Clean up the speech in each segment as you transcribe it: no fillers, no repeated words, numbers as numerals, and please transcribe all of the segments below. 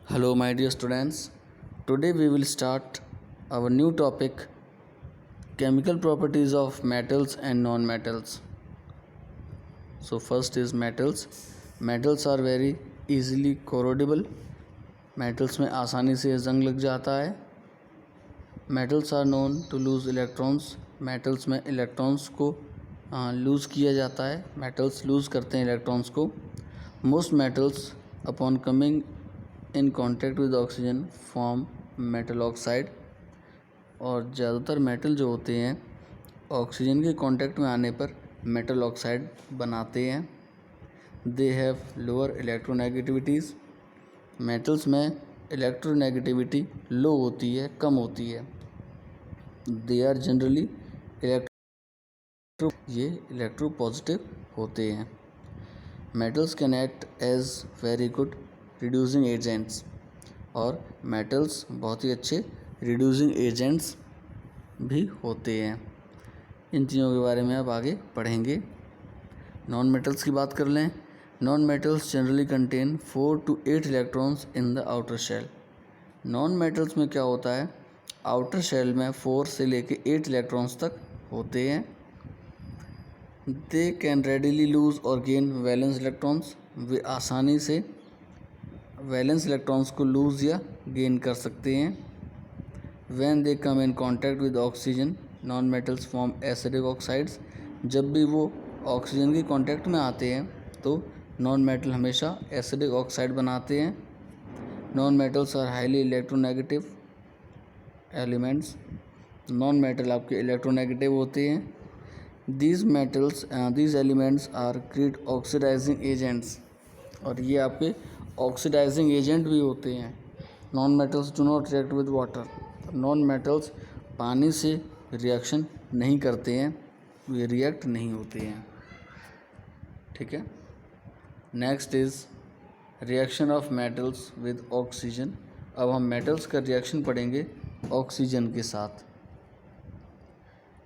Hello, my dear students. Today we will start our new topic, chemical properties of metals and non-metals. So first is metals. Metals are very easily corrodable. Metals में आसानी से जंग लग जाता है. Metals are known to lose electrons. Metals में electrons को loose किया जाता है. Metals लूज़ करते हैं electrons को. Most metals upon coming in contact with oxygen form metal oxide. और ज़्यादातर मेटल जो होते हैं ऑक्सीजन के कांटेक्ट में आने पर मेटल ऑक्साइड बनाते हैं. They have lower electronegativities. Metals में इलेक्ट्रोनेगेटिविटी लो होती है, कम होती है. दे आर जनरली ये इलेक्ट्रो पॉजिटिव होते हैं. Metals can act as very good reducing agents. और मेटल्स बहुत ही अच्छे रिड्यूसिंग एजेंट्स भी होते हैं. इन चीज़ों के बारे में आप आगे पढ़ेंगे. नॉन मेटल्स की बात कर लें. Non metals generally contain 4 to 8 electrons in the outer shell. Non metals में क्या होता है, आउटर शेल में 4 से लेके 8 इलेक्ट्रॉन्स तक होते हैं. दे कैन रेडिली लूज और गेन वैलेंस इलेक्ट्रॉन्स. वे आसानी से वैलेंस इलेक्ट्रॉन्स को लूज़ या गेन कर सकते हैं. When they come in contact with oxygen non metals form acidic oxides. जब भी वो ऑक्सीजन के कांटेक्ट में आते हैं तो नॉन मेटल हमेशा एसिडिक ऑक्साइड बनाते हैं. Non metals are highly electronegative elements. Non metal आपके इलेक्ट्रोनेगेटिव होते हैं. These elements are create oxidising agents. और ये आपके ऑक्सीडाइजिंग एजेंट भी होते हैं. Non metals do not react with water. Non metals पानी से रिएक्शन नहीं करते हैं, ये रिएक्ट नहीं होते हैं. ठीक है. Next is reaction of metals with oxygen. अब हम मेटल्स का रिएक्शन पढ़ेंगे ऑक्सीजन के साथ.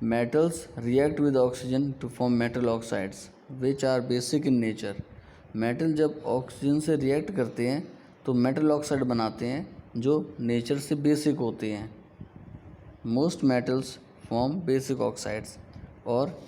Metals react with oxygen to form metal oxides which are basic in nature. Metal जब ऑक्सीजन से रिएक्ट करते हैं तो मेटल ऑक्साइड बनाते हैं जो नेचर से बेसिक होते हैं. Most metals form basic oxides. और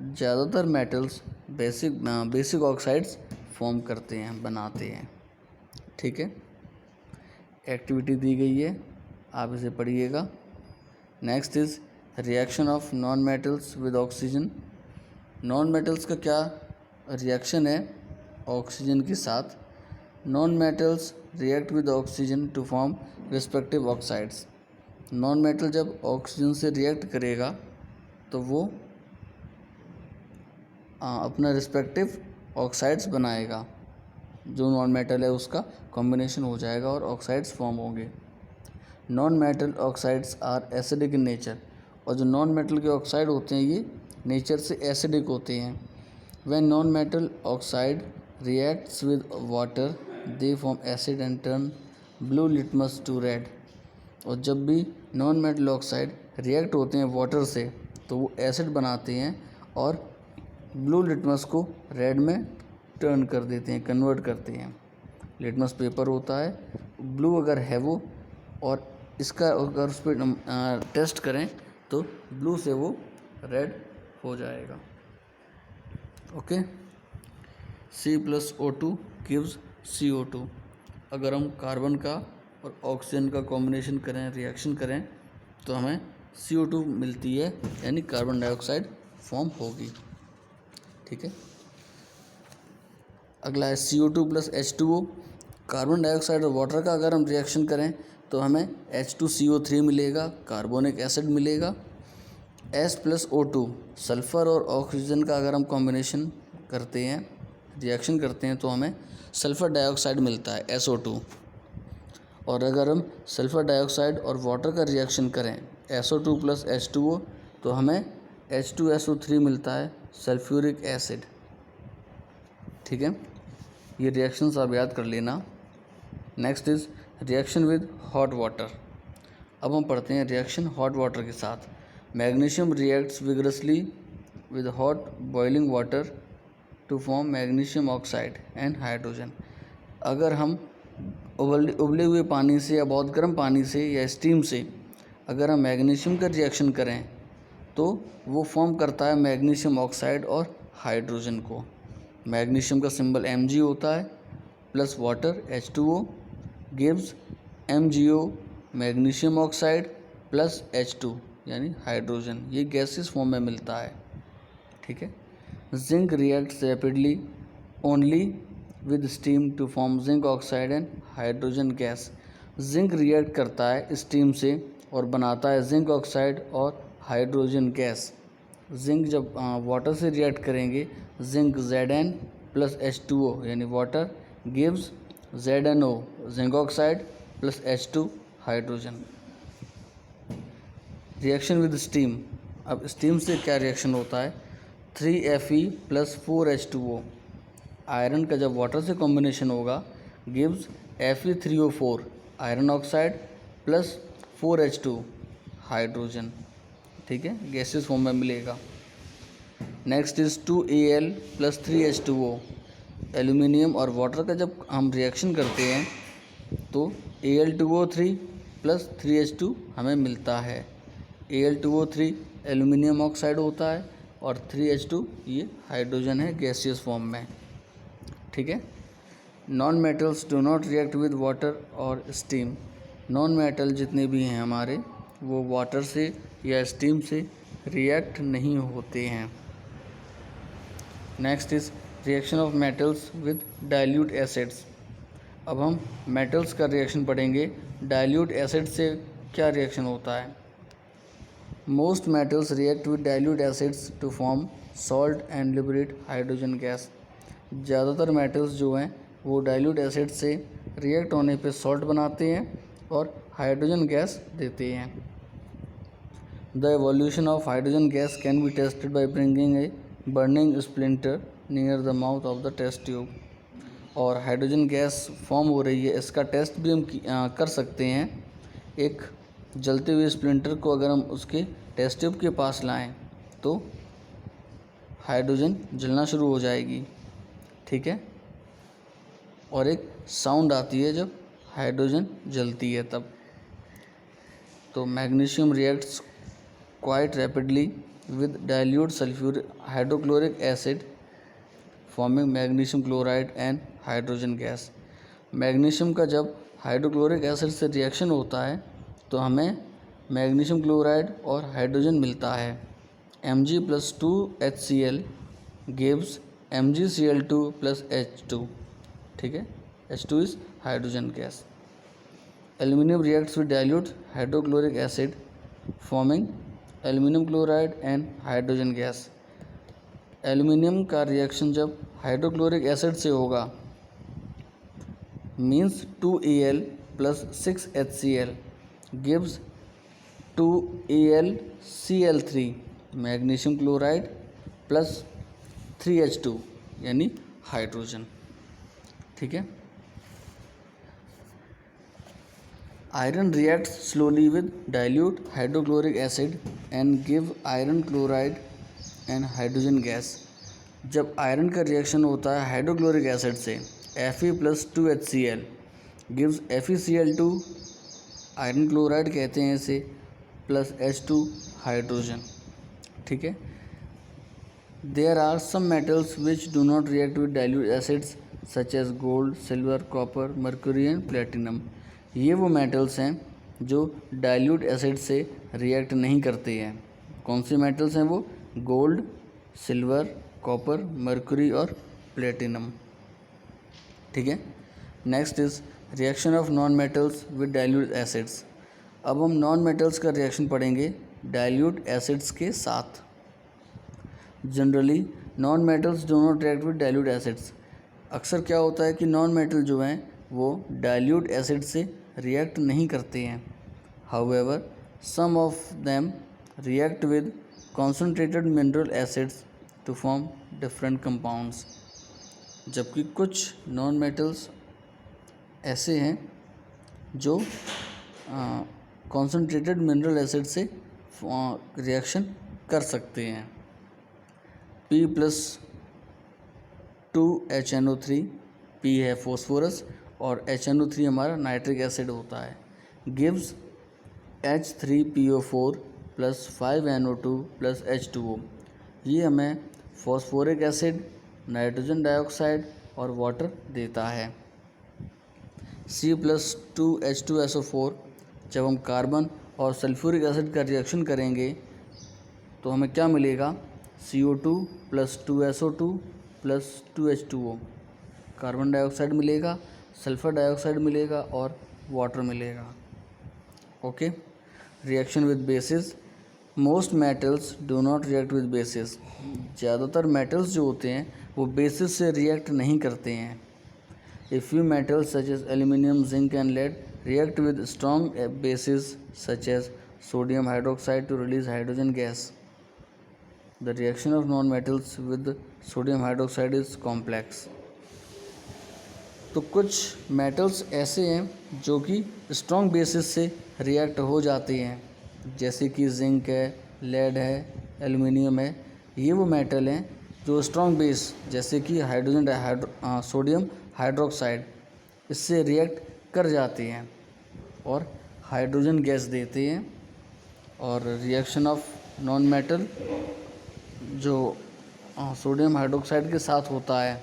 ज़्यादातर मेटल्स बेसिक ऑक्साइड्स फॉर्म करते हैं, बनाते हैं. ठीक है. एक्टिविटी दी गई है, आप इसे पढ़िएगा. Next is reaction of non metals with oxygen. Non metals का क्या रिएक्शन है ऑक्सीजन के साथ. Non metals react with oxygen to form respective oxides. Non metal जब ऑक्सीजन से रिएक्ट करेगा तो वो अपना रिस्पेक्टिव ऑक्साइड्स बनाएगा. जो नॉन मेटल है उसका कॉम्बिनेशन हो जाएगा और ऑक्साइड्स फॉर्म होंगे. Non metal oxides are acidic in nature. और जो नॉन मेटल के ऑक्साइड होते हैं ये नेचर से एसिडिक होते हैं. When non-metal oxide reacts with water, they form acid and turn blue litmus to red. और जब भी नॉन मेटल ऑक्साइड रिएक्ट होते हैं वाटर से तो वो एसिड बनाते हैं और ब्लू लिटमस को रेड में टर्न कर देते हैं, कन्वर्ट करते हैं. लिटमस पेपर होता है, ब्लू अगर है वो, और इसका अगर उस पर टेस्ट करें तो ब्लू से वो रेड हो जाएगा. ओके. C+O2 gives CO2. अगर हम कार्बन का और ऑक्सीजन का कॉम्बिनेशन करें, रिएक्शन करें तो हमें CO2 मिलती है, यानी कार्बन डाइऑक्साइड फॉर्म होगी. ठीक है. अगला है CO2 + H2O. कार्बन डाइऑक्साइड और वाटर का अगर हम रिएक्शन करें तो हमें H2CO3 मिलेगा, कार्बोनिक एसिड मिलेगा. S+O2 सल्फ़र और ऑक्सीजन का अगर हम कॉम्बिनेशन करते हैं, रिएक्शन करते हैं तो हमें सल्फ़र डाइऑक्साइड मिलता है, SO2. और अगर हम सल्फ़र डाइऑक्साइड और वाटर का रिएक्शन करें SO2 + H2O तो हमें H2SO3 मिलता है, सल्फ्यूरिक एसिड. ठीक है. ये रिएक्शंस आप याद कर लेना. Next is reaction with hot water. अब हम पढ़ते हैं रिएक्शन हॉट वाटर के साथ. Magnesium reacts vigorously with hot boiling water to form magnesium oxide and hydrogen. अगर हम उबले हुए पानी से या बहुत गर्म पानी से या स्टीम से अगर हम मैग्नीशियम का रिएक्शन करें तो वो फॉर्म करता है मैग्नीशियम ऑक्साइड और हाइड्रोजन को। मैग्नीशियम का सिंबल Mg होता है plus water H2O gives MgO magnesium oxide plus H2 यानी हाइड्रोजन। ये गैसेस फॉर्म में मिलता है, ठीक है। Zinc reacts rapidly only with steam to form zinc oxide and hydrogen gas. Zinc react करता है स्टीम से और बनाता है जिंक ऑक्साइड और हाइड्रोजन गैस। जिंक जब वाटर से रिएक्ट करेंगे, जिंक Zn प्लस H2O यानी water gives ZnO zinc oxide plus H2 hydrogen. Reaction with steam, अब स्टीम से क्या रिएक्शन होता है, 3Fe प्लस 4H2O। आयरन का जब वाटर से कॉम्बिनेशन होगा gives Fe3O4 iron oxide plus 4H2 hydrogen, ठीक है, गैसेस फॉर्म में मिलेगा। Next is 2Al plus 3H2O। Aluminium और वाटर का जब हम रिएक्शन करते हैं तो Al2O3 प्लस 3H2 हमें मिलता है। Al2O3 एल्यूमिनियम ऑक्साइड होता है और 3H2 ये हाइड्रोजन है गैसियस फॉर्म में, ठीक है। Non metals do not react with water और स्टीम। नॉन मेटल जितने भी हैं हमारे वो वाटर से या स्टीम से रिएक्ट नहीं होते हैं। Next is reaction of metals with dilute acids. अब हम मेटल्स का रिएक्शन पढ़ेंगे। डाइल्यूट एसिड से क्या रिएक्शन होता है। Most metals react with dilute acids to form salt and liberate hydrogen gas. ज़्यादातर मेटल्स जो हैं वो डाइल्यूट एसिड से रिएक्ट होने पे सॉल्ट बनाते हैं और हाइड्रोजन गैस देते हैं। The evolution of hydrogen gas can be tested by bringing a burning splinter near the mouth of the test tube. और हाइड्रोजन गैस फॉर्म हो रही है, इसका टेस्ट भी हम कर सकते हैं। एक जलते हुए स्प्लिंटर को अगर हम उसके टेस्ट ट्यूब के पास लाएं तो हाइड्रोजन जलना शुरू हो जाएगी, ठीक है, और एक साउंड आती है जब हाइड्रोजन जलती है तब। तो magnesium reacts quite rapidly with dilute sulphuric hydrochloric acid forming magnesium chloride and hydrogen gas. Magnesium का जब हाइड्रोक्लोरिक एसिड से रिएक्शन होता है तो हमें मैग्नीशियम क्लोराइड और हाइड्रोजन मिलता है। Mg plus 2HCl gives MgCl2 plus H2, ठीक है, H2 is hydrogen gas. Aluminium reacts with dilute hydrochloric acid forming aluminium chloride and hydrogen gas. Aluminium का रिएक्शन जब हाइड्रोक्लोरिक एसिड से होगा means 2Al plus 6HCl gives 2AlCl3 magnesium chloride plus 3H2 यानी hydrogen, ठीक है। Iron reacts slowly with dilute hydrochloric acid and give iron chloride and hydrogen gas. जब iron का reaction होता है हाइड्रोक्लोरिक एसिड से Fe plus 2HCl gives FeCl2 iron chloride कहते हैं इसे प्लस H2 हाइड्रोजन, ठीक है। There are some metals which do not react with dilute acids such as gold silver copper mercury and platinum. ये वो metals हैं जो डाइल्यूट एसिड से रिएक्ट नहीं करते हैं। कौन से मेटल्स हैं वो, गोल्ड सिल्वर कॉपर मर्क्यूरी और प्लेटिनम, ठीक है। Next is reaction of non metals with dilute acids. अब हम नॉन मेटल्स का रिएक्शन पढ़ेंगे डाइल्यूट एसिड्स के साथ। Generally non metals do not react with dilute acids. अक्सर क्या होता है कि नॉन मेटल जो हैं वो डाइल्यूट एसिड से रिएक्ट नहीं करते हैं। However some of them react with concentrated mineral acids to form different compounds. जबकि कुछ नॉन मेटल्स ऐसे हैं जो कॉन्सनट्रेटेड मिनरल एसिड से रिएक्शन कर सकते हैं। P+2HNO3 P है फॉस्फोरस और HNO3 हमारा नाइट्रिक एसिड होता है, gives H3PO4 plus 5NO2 plus H2O। ये हमें फॉस्फोरिक एसिड, नाइट्रोजन डाइऑक्साइड और वाटर देता है। C+2H2SO4, जब हम कार्बन और सल्फ्यूरिक एसिड का रिएक्शन करेंगे तो हमें क्या मिलेगा, CO2 plus 2SO2 plus 2H2O, carbon dioxide मिलेगा, सल्फ़र डाइऑक्साइड मिलेगा और वाटर मिलेगा। Okay, reaction with basis, most metals do not react with basis. ज़्यादातर मेटल्स जो होते हैं वो बेसिस से रिएक्ट नहीं करते हैं। A few metals such as aluminum, zinc and lead react with strong bases such as sodium hydroxide to release hydrogen gas. The reaction of non-metals with sodium hydroxide is complex. तो कुछ metals ऐसे हैं जो कि strong bases से react हो जाते हैं, जैसे कि जिंक है, लेड है, एल्युमिनियम है। ये वो मेटल हैं जो स्ट्रॉन्ग बेस जैसे कि सोडियम हाइड्रोक्साइड इससे रिएक्ट कर जाते हैं और हाइड्रोजन गैस देते हैं। और रिएक्शन ऑफ नॉन मेटल जो सोडियम हाइड्रोक्साइड के साथ होता है,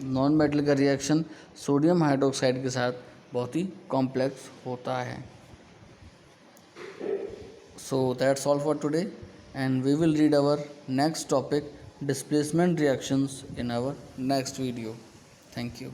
नॉन मेटल का रिएक्शन सोडियम हाइड्रोक्साइड के साथ बहुत ही कॉम्प्लेक्स होता है। So that's all for today and we will read our next topic, displacement reactions, in our next video. Thank you.